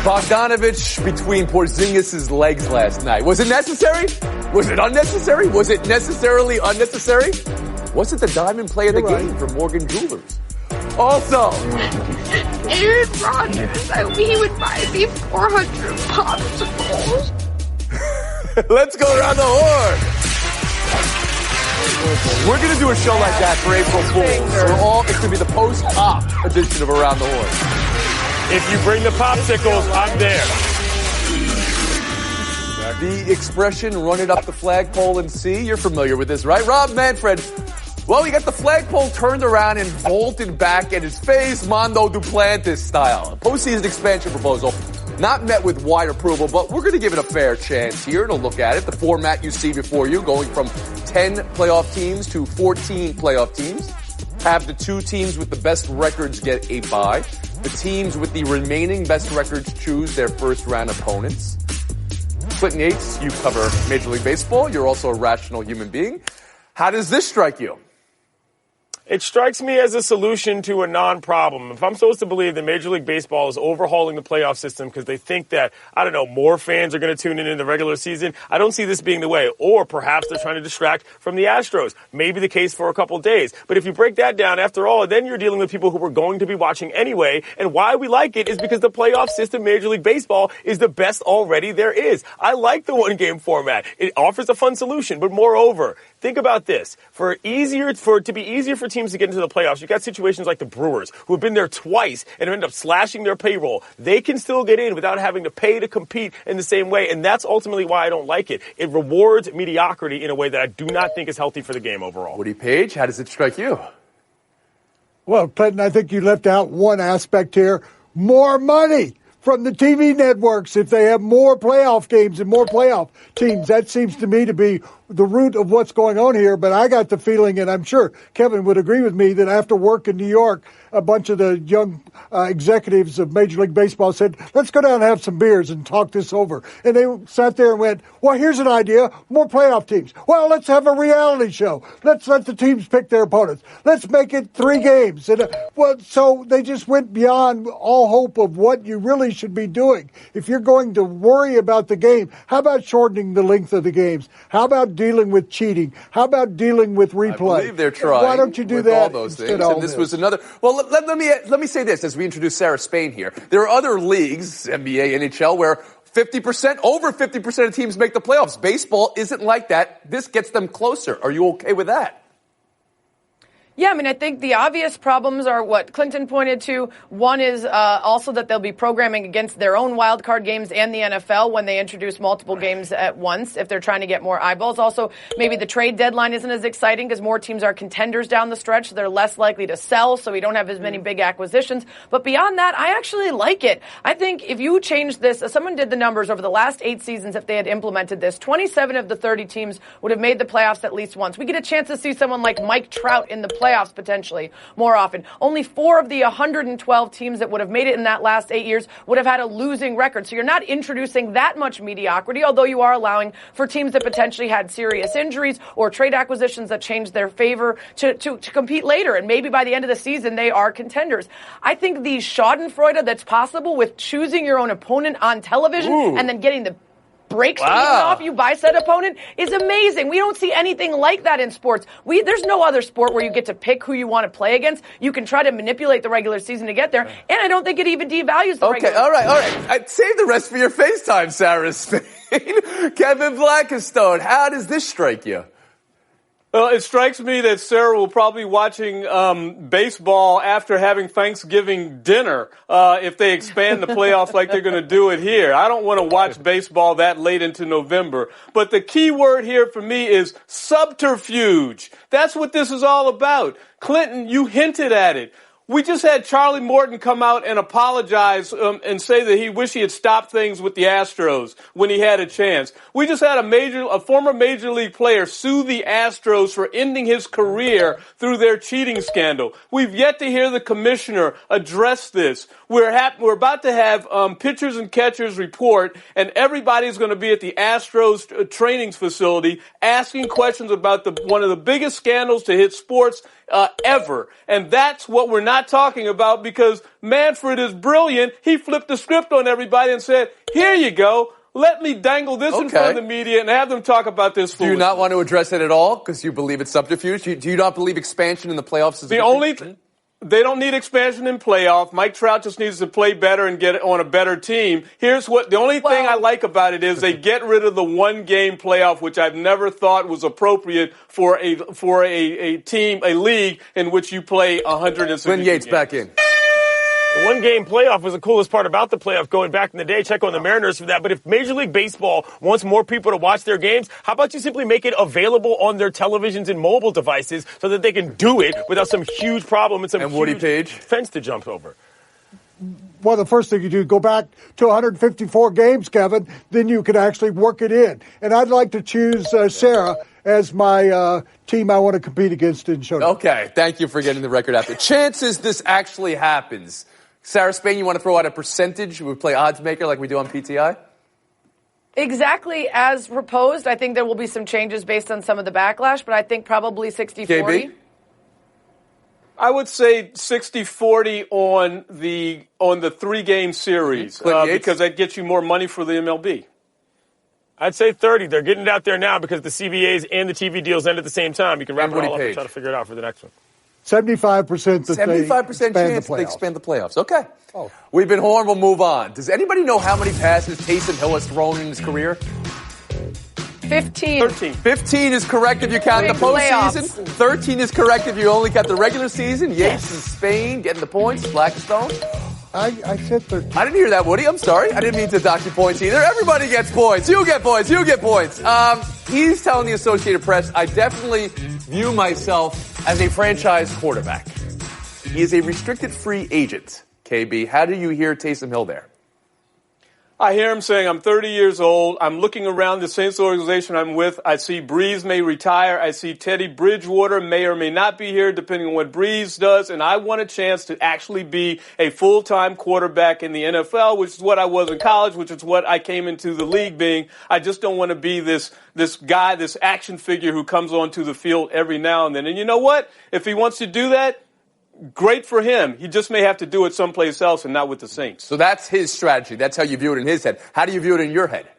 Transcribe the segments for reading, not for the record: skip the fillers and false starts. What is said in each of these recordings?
Bogdanovich between Porzingis' legs last night. Was it necessary? Was it unnecessary? Was it necessarily unnecessary? Was it the diamond play of the game for Morgan Jewelers? Also, Aaron Rodgers, he would buy me 400 popsicles. Let's go around the horn. We're going to do a show like that for April Fools. It's going to be the post-op edition of Around the Horn. If you bring the popsicles, I'm there. The expression, run it up the flagpole and see, you're familiar with this, right? Rob Manfred. Well, he got the flagpole turned around and bolted back at his face, Mondo Duplantis style. A postseason expansion proposal, not met with wide approval, but we're going to give it a fair chance here to look at it. The format you see before you, going from 10 playoff teams to 14 playoff teams. Have the two teams with the best records get a bye. The teams with the remaining best records choose their first round opponents. Clinton Yates, you cover Major League Baseball. You're also a rational human being. How does this strike you? It strikes me as a solution to a non-problem. If I'm supposed to believe that Major League Baseball is overhauling the playoff system because they think that, more fans are going to tune in the regular season, I don't see this being the way. Or perhaps they're trying to distract from the Astros. Maybe the case for a couple of days. But if you break that down, after all, then you're dealing with people who are going to be watching anyway. And why we like it is because the playoff system, Major League Baseball, is the best already there is. I like the one-game format. It offers a fun solution. But moreover, think about this. For it to be easier for teams to get into the playoffs, you've got situations like the Brewers, who have been there twice and end up slashing their payroll. They can still get in without having to pay to compete in the same way, and that's ultimately why I don't like it. It rewards mediocrity in a way that I do not think is healthy for the game overall. Woody Page, how does it strike you? Well, Clinton, I think you left out one aspect here. More money from the TV networks if they have more playoff games and more playoff teams. That seems to me to be the root of what's going on here. But I got the feeling, and I'm sure Kevin would agree with me, that after work in New York, a bunch of the young executives of Major League Baseball said, let's go down and have some beers and talk this over. And they sat there and went, well, here's an idea, more playoff teams. Well, let's have a reality show. Let's let the teams pick their opponents. Let's make it 3 games. And so they just went beyond all hope of what you really should be doing. If you're going to worry about the game, how about shortening the length of the games? How about dealing with cheating? How about dealing with replay? I believe they're trying. Why don't you do with that? All those things. And this was another. Well, let me say this as we introduce Sarah Spain here. There are other leagues, NBA, NHL, where over 50% of teams make the playoffs. Baseball isn't like that. This gets them closer. Are you okay with that? Yeah, I think the obvious problems are what Clinton pointed to. One is also that they'll be programming against their own wild card games and the NFL when they introduce multiple games at once if they're trying to get more eyeballs. Also, maybe the trade deadline isn't as exciting because more teams are contenders down the stretch, so they're less likely to sell, so we don't have as many big acquisitions. But beyond that, I actually like it. I think if you change this, someone did the numbers over the last 8 seasons, if they had implemented this, 27 of the 30 teams would have made the playoffs at least once. We get a chance to see someone like Mike Trout in the playoffs potentially more often. Only 4 of the 112 teams that would have made it in that last 8 years would have had a losing record. So you're not introducing that much mediocrity, although you are allowing for teams that potentially had serious injuries or trade acquisitions that changed their favor to compete later. And maybe by the end of the season, they are contenders. I think the schadenfreude that's possible with choosing your own opponent on television and then getting the breaks off you by said opponent is amazing. We don't see anything like that in sports. There's no other sport where you get to pick who you want to play against. You can try to manipulate the regular season to get there, and I don't think it even devalues the regular season. All right. Save the rest for your FaceTime, Sarah Spain. Kevin Blackistone, how does this strike you? Well, it strikes me that Sarah will probably be watching baseball after having Thanksgiving dinner if they expand the playoffs like they're going to do it here. I don't want to watch baseball that late into November. But the key word here for me is subterfuge. That's what this is all about. Clinton, you hinted at it. We just had Charlie Morton come out and apologize and say that he wished he had stopped things with the Astros when he had a chance. We just had a former Major League player sue the Astros for ending his career through their cheating scandal. We've yet to hear the commissioner address this. We're about to have pitchers and catchers report, and everybody's going to be at the Astros training facility asking questions about one of the biggest scandals to hit sports ever. And that's what we're not not talking about, because Manfred is brilliant. He flipped the script on everybody and said, here you go. Let me dangle this in front of the media and have them talk about this Do you not want to address it at all because you believe it's subterfuge? Do you not believe expansion in the playoffs is They don't need expansion in playoff. Mike Trout just needs to play better and get on a better team. The only thing I like about it is they get rid of the one-game playoff, which I've never thought was appropriate for a team, a league in which you play 160 Glenn Yates games. back in. The one-game playoff was the coolest part about the playoff going back in the day. Check on the Mariners for that. But if Major League Baseball wants more people to watch their games, how about you simply make it available on their televisions and mobile devices so that they can do it without some huge problem and some huge fence to jump over? Well, the first thing you do, go back to 154 games, Kevin, then you can actually work it in. And I'd like to choose Sarah as my team I want to compete against in Showdown. Okay, thank you for getting the record out there. Chances this actually happens. Sarah Spain, you want to throw out a percentage? We play odds maker like we do on PTI? Exactly as proposed. I think there will be some changes based on some of the backlash, but I think probably 60-40. KB? I would say 60-40 on the 3-game series because that gets you more money for the MLB. I'd say 30. They're getting it out there now because the CBAs and the TV deals end at the same time. You can wrap it all up and try to figure it out for the next one. 75% that 75% chance they expand the playoffs. Okay. We've been Horn. We'll move on. Does anybody know how many passes Taysom Hill has thrown in his career? 15. 15 is correct if you count the postseason. 13 is correct if you only count the regular season. Yates and Spain getting the points. Blackstone. I said 13. I didn't hear that, Woody. I'm sorry. I didn't mean to dock you points either. Everybody gets points. You get points. You get points. He's telling the Associated Press, I definitely view myself as a franchise quarterback. He is a restricted free agent. KB, how do you hear Taysom Hill there? I hear him saying, I'm 30 years old. I'm looking around the Saints organization I'm with. I see Breeze may retire. I see Teddy Bridgewater may or may not be here, depending on what Breeze does. And I want a chance to actually be a full-time quarterback in the NFL, which is what I was in college, which is what I came into the league being. I just don't want to be this guy, this action figure who comes onto the field every now and then. And you know what? If he wants to do that, great for him. He just may have to do it someplace else and not with the Saints. So that's his strategy. That's how you view it in his head. How do you view it in your head?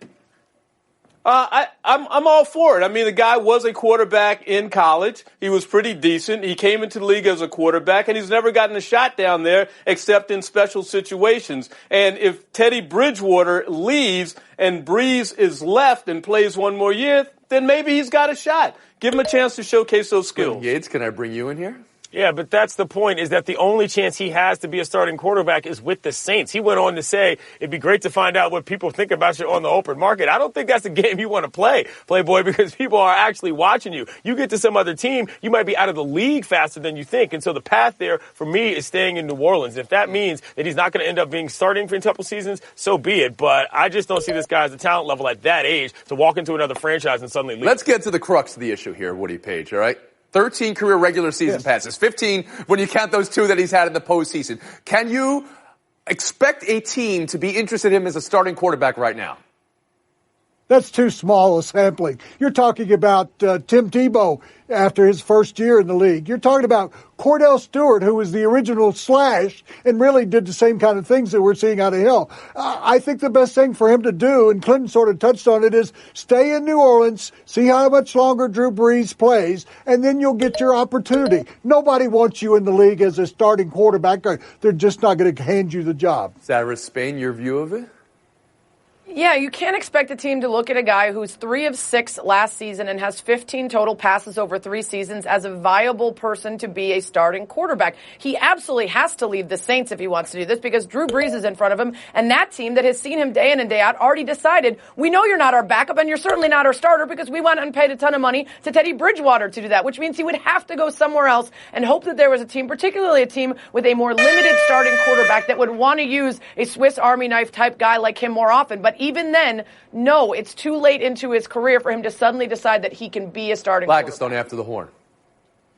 I'm all for it. I mean, the guy was a quarterback in college. He was pretty decent. He came into the league as a quarterback, and he's never gotten a shot down there except in special situations. And if Teddy Bridgewater leaves and Breeze is left and plays one more year, then maybe he's got a shot. Give him a chance to showcase those skills. Yates, can I bring you in here? Yeah, but that's the point, is that the only chance he has to be a starting quarterback is with the Saints. He went on to say it'd be great to find out what people think about you on the open market. I don't think that's a game you want to play, Playboy, because people are actually watching you. You get to some other team, you might be out of the league faster than you think. And so the path there, for me, is staying in New Orleans. If that means that he's not going to end up being starting for a couple seasons, so be it. But I just don't see this guy as a talent level at that age to walk into another franchise and suddenly leave. Let's get to the crux of the issue here, Woody Page, all right? 13 career regular season passes, 15 when you count those 2 that he's had in the postseason. Can you expect a team to be interested in him as a starting quarterback right now? That's too small a sampling. You're talking about Tim Tebow after his first year in the league. You're talking about Cordell Stewart, who was the original Slash and really did the same kind of things that we're seeing out of Hill. I think the best thing for him to do, and Clinton sort of touched on it, is stay in New Orleans, see how much longer Drew Brees plays, and then you'll get your opportunity. Nobody wants you in the league as a starting quarterback. They're just not going to hand you the job. Sarah Spain, your view of it? Yeah, you can't expect a team to look at a guy who's 3 of 6 last season and has 15 total passes over 3 seasons as a viable person to be a starting quarterback. He absolutely has to leave the Saints if he wants to do this, because Drew Brees is in front of him, and that team that has seen him day in and day out already decided, we know you're not our backup and you're certainly not our starter, because we went and paid a ton of money to Teddy Bridgewater to do that, which means he would have to go somewhere else and hope that there was a team, particularly a team with a more limited starting quarterback, that would want to use a Swiss Army knife type guy like him more often. But even then, no, it's too late into his career for him to suddenly decide that he can be a starting Blackstone after the Horn.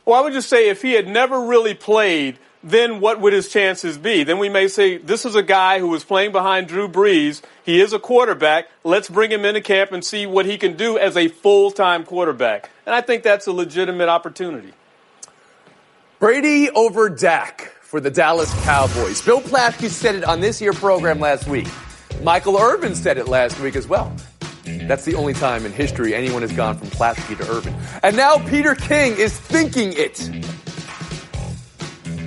Well, I would just say if he had never really played, then what would his chances be? Then we may say, this is a guy who was playing behind Drew Brees. He is a quarterback. Let's bring him into camp and see what he can do as a full-time quarterback. And I think that's a legitimate opportunity. Brady over Dak. for the Dallas Cowboys. Bill Plaschke said it on this here program last week. Michael Irvin said it last week as well. That's the only time in history anyone has gone from Plaschke to Irvin. And now Peter King is thinking it.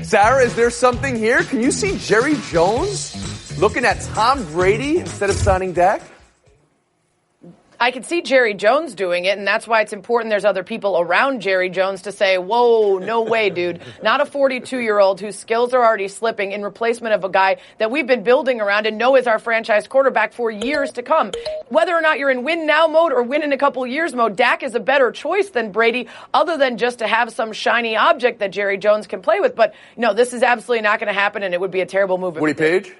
Sarah, is there something here? Can you see Jerry Jones looking at Tom Brady instead of signing Dak? I could see Jerry Jones doing it, and that's why it's important there's other people around Jerry Jones to say, whoa, no way, dude. Not a 42-year-old whose skills are already slipping in replacement of a guy that we've been building around and know is our franchise quarterback for years to come. Whether or not you're in win now mode or win in a couple years mode, Dak is a better choice than Brady, other than just to have some shiny object that Jerry Jones can play with. But, no, this is absolutely not going to happen, and it would be a terrible move. Woody Page?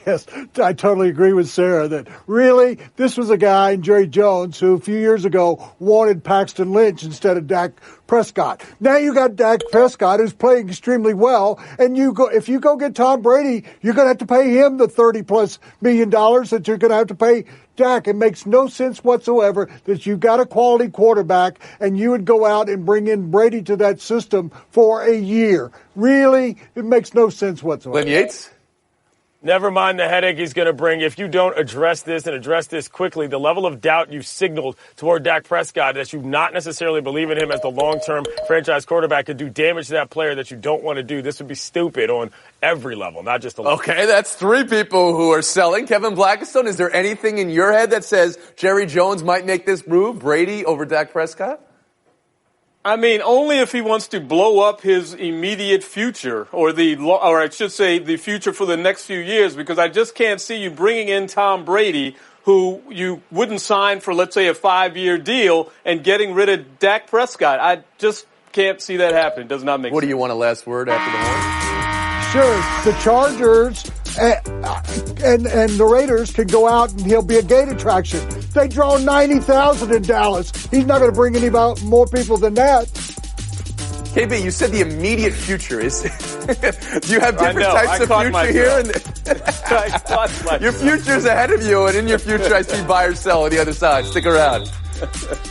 Yes, I totally agree with Sarah that really this was a guy, Jerry Jones, who a few years ago wanted Paxton Lynch instead of Dak Prescott. Now you got Dak Prescott who's playing extremely well, and if you go get Tom Brady, you're going to have to pay him the $30+ million that you're going to have to pay Dak. It makes no sense whatsoever that you've got a quality quarterback and you would go out and bring in Brady to that system for a year. Really, it makes no sense whatsoever. Glenn Yates? Never mind the headache he's going to bring. If you don't address this and address this quickly, the level of doubt you've signaled toward Dak Prescott that you not necessarily believe in him as the long-term franchise quarterback could do damage to that player that you don't want to do. This would be stupid on every level, not just the level. Okay, that's three people who are selling. Kevin Blackistone, is there anything in your head that says Jerry Jones might make this move, Brady over Dak Prescott? I mean, only if he wants to blow up his immediate future, or I should say the future for the next few years, because I just can't see you bringing in Tom Brady, who you wouldn't sign for, let's say, a 5-year deal, and getting rid of Dak Prescott. I just can't see that happen. It does not make sense. What do you want a last word after the horn? Sure, the Chargers and the Raiders can go out and he'll be a gate attraction. They draw 90,000 in Dallas. He's not going to bring any more people than that. KB, you said the immediate future is. Do you have different types of future here? Your future's ahead of you, and in your future, I see buy or sell on the other side. Stick around.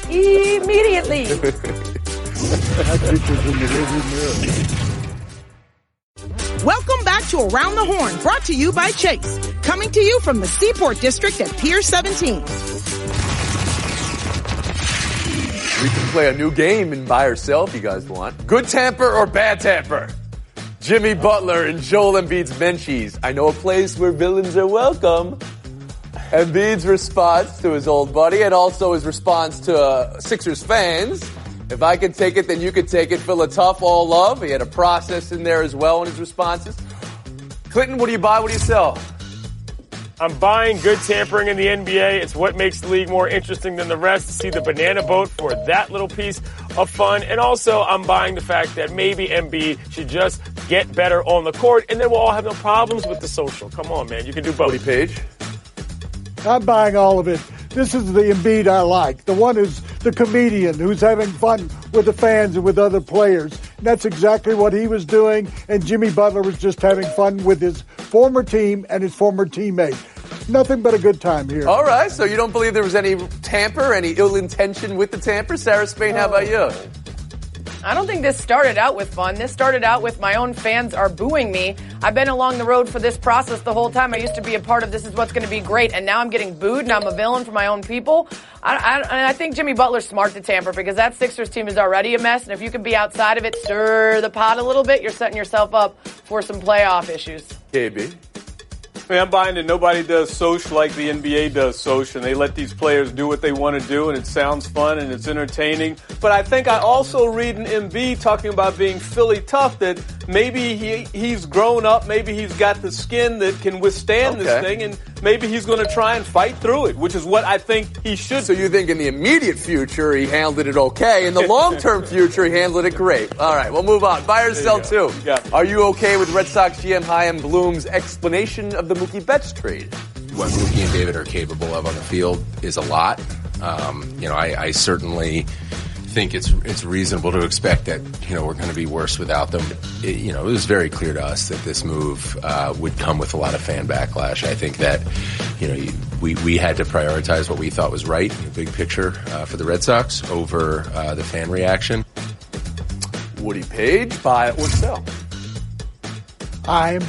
Immediately. That future's in the rearview mirror. Welcome back to Around the Horn, brought to you by Chase. Coming to you from the Seaport District at Pier 17. We can play a new game in buy or sell if you guys want. Good tamper or bad tamper? Jimmy Butler and Joel Embiid's Menchies. I know a place where villains are welcome. Embiid's response to his old buddy, and also his response to Sixers fans. If I could take it, then you could take it. Full of tough, all love. He had a process in there as well in his responses. Clinton, what do you buy? What do you sell? I'm buying good tampering in the NBA. It's what makes the league more interesting than the rest, to see the banana boat for that little piece of fun. And also, I'm buying the fact that maybe Embiid should just get better on the court, and then we'll all have no problems with the social. Come on, man. You can do both. Woody Page? I'm buying all of it. This is the Embiid I like. The one who's the comedian, who's having fun with the fans and with other players. And that's exactly what he was doing. And Jimmy Butler was just having fun with his former team and his former teammate. Nothing but a good time here. All right, so you don't believe there was any tamper, any ill intention with the tamper? Sarah Spain, how about you? I don't think this started out with fun. This started out with my own fans are booing me. I've been along the road for this process the whole time. I used to be a part of this is what's going to be great, and now I'm getting booed, and I'm a villain for my own people. I think Jimmy Butler's smart to tamper, because that Sixers team is already a mess, and if you can be outside of it, stir the pot a little bit, you're setting yourself up for some playoff issues. KB? I mean, I'm buying that nobody does social like the NBA does social, and they let these players do what they want to do, and it sounds fun and it's entertaining. But I think I also read in Embiid talking about being Philly tough, that maybe he's grown up, maybe he's got the skin that can withstand this thing, and maybe he's going to try and fight through it, which is what I think he should. So you think in the immediate future he handled it okay, in the long-term future he handled it great. All right, we'll move on. Buy or sell too. Are you okay with Red Sox GM Chaim Bloom's explanation of the Mookie Betts trade? What Mookie and David are capable of on the field is a lot. I certainly think it's reasonable to expect that, we're going to be worse without them. It was very clear to us that this move would come with a lot of fan backlash. I think that, we had to prioritize what we thought was right in the big picture for the Red Sox over the fan reaction. Woody Page, buy or sell? I'm